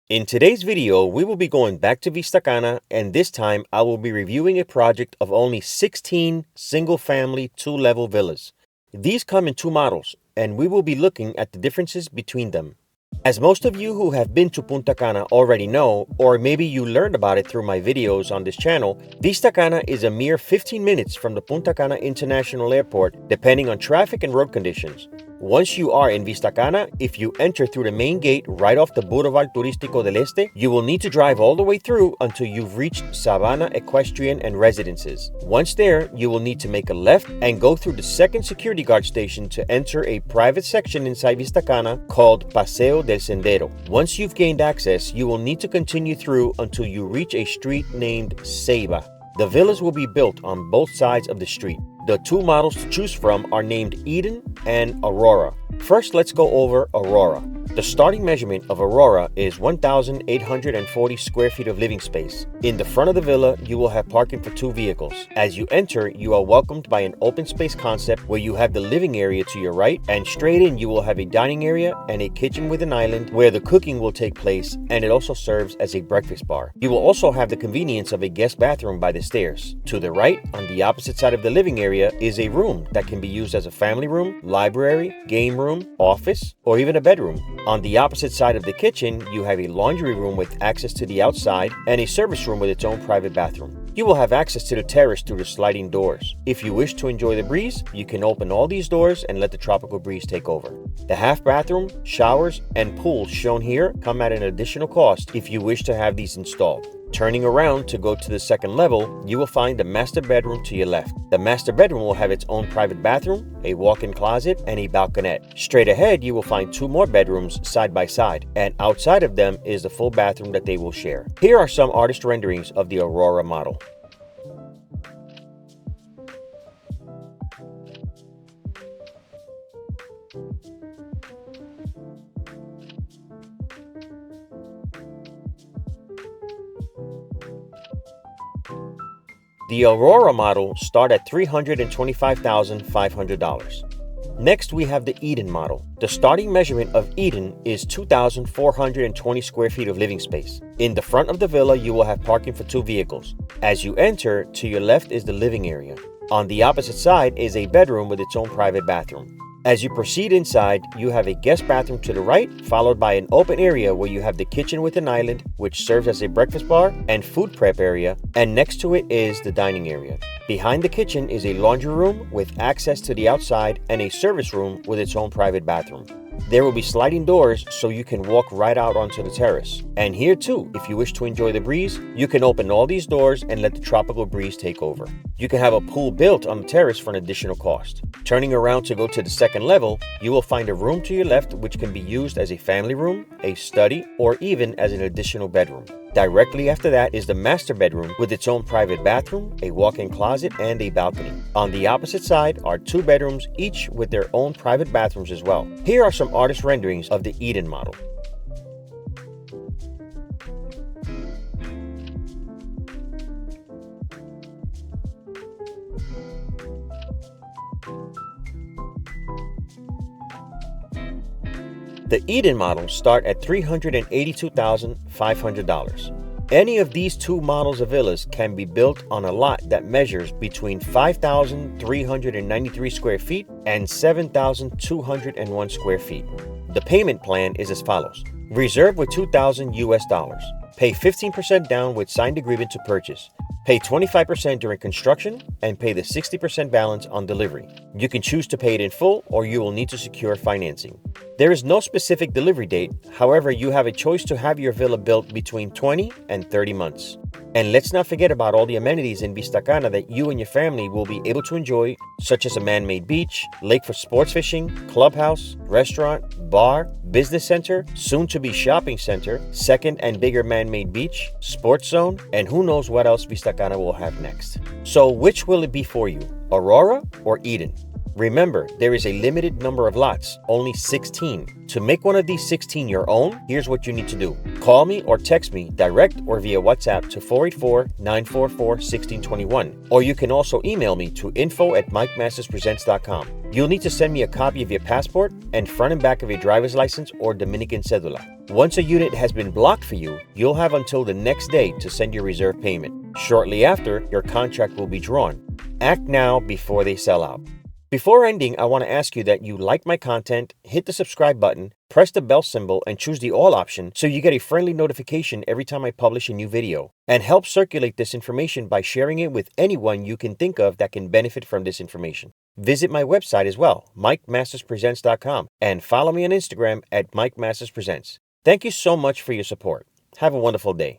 In today's video, we will be going back to Vista Cana, and this time I will be reviewing a project of only 16 single-family 2-level villas. These come in two models, and we will be looking at the differences between them. As most of you who have been to Punta Cana already know, or maybe you learned about it through my videos on this channel, Vista Cana is a mere 15 minutes from the Punta Cana International Airport, depending on traffic and road conditions. Once you are in Vista Cana, if you enter through the main gate right off the Boulevard Turístico del Este, you will need to drive all the way through until you've reached Sabana Equestrian and Residences. Once there, you will need to make a left and go through the second security guard station to enter a private section inside Vista Cana called Paseo del Sendero. Once you've gained access, you will need to continue through until you reach a street named Ceiba. The villas will be built on both sides of the street. The two models to choose from are named Eden and Aurora. First, let's go over Aurora. The starting measurement of Aurora is 1,840 square feet of living space. In the front of the villa, you will have parking for two vehicles. As you enter, you are welcomed by an open space concept where you have the living area to your right, and straight in you will have a dining area and a kitchen with an island where the cooking will take place, and it also serves as a breakfast bar. You will also have the convenience of a guest bathroom by the stairs. To the right, on the opposite side of the living area, is a room that can be used as a family room, library, game room, office, or even a bedroom. On the opposite side of the kitchen, you have a laundry room with access to the outside and a service room with its own private bathroom. You will have access to the terrace through the sliding doors. If you wish to enjoy the breeze, you can open all these doors and let the tropical breeze take over. The half bathroom, showers, and pool shown here come at an additional cost if you wish to have these installed. Turning around to go to the second level, you will find the master bedroom to your left. The master bedroom will have its own private bathroom, a walk-in closet, and a balconette. Straight ahead, you will find two more bedrooms side by side, and outside of them is the full bathroom that they will share. Here are some artist renderings of the Aurora model. The Aurora model start at $325,500. Next, we have the Eden model. The starting measurement of Eden is 2,420 square feet of living space. In the front of the villa, you will have parking for two vehicles. As you enter, to your left is the living area. On the opposite side is a bedroom with its own private bathroom. As you proceed inside, you have a guest bathroom to the right, followed by an open area where you have the kitchen with an island, which serves as a breakfast bar and food prep area, and next to it is the dining area. Behind the kitchen is a laundry room with access to the outside and a service room with its own private bathroom. There will be sliding doors so you can walk right out onto the terrace. And here too, if you wish to enjoy the breeze, you can open all these doors and let the tropical breeze take over. You can have a pool built on the terrace for an additional cost. Turning around to go to the second level, you will find a room to your left which can be used as a family room, a study, or even as an additional bedroom. Directly after that is the master bedroom with its own private bathroom, a walk-in closet, and a balcony. On the opposite side are two bedrooms, each with their own private bathrooms as well. Here are some artist renderings of the Eden model. The Eden models start at $382,500. Any of these two models of villas can be built on a lot that measures between 5,393 square feet and 7,201 square feet. The payment plan is as follows. Reserve with $2,000 US. Pay 15% down with signed agreement to purchase. Pay 25% during construction and pay the 60% balance on delivery. You can choose to pay it in full or you will need to secure financing. There is no specific delivery date, however, you have a choice to have your villa built between 20 and 30 months. And let's not forget about all the amenities in Vista Cana that you and your family will be able to enjoy, such as a man-made beach, lake for sports fishing, clubhouse, restaurant, bar, business center, soon-to-be shopping center, second and bigger man-made beach, sports zone, and who knows what else Vista Cana will have next. So which will it be for you, Aurora or Eden? Remember, there is a limited number of lots, only 16. To make one of these 16 your own, here's what you need to do. Call me or text me direct or via WhatsApp to 484-944-1621. Or you can also email me to info@mikemasterspresents.com. You'll need to send me a copy of your passport and front and back of your driver's license or Dominican cedula. Once a unit has been blocked for you, you'll have until the next day to send your reserve payment. Shortly after, your contract will be drawn. Act now before they sell out. Before ending, I want to ask you that you like my content, hit the subscribe button, press the bell symbol, and choose the all option so you get a friendly notification every time I publish a new video. And help circulate this information by sharing it with anyone you can think of that can benefit from this information. Visit my website as well, MikeMastersPresents.com, and follow me on Instagram at MikeMastersPresents. Thank you so much for your support. Have a wonderful day.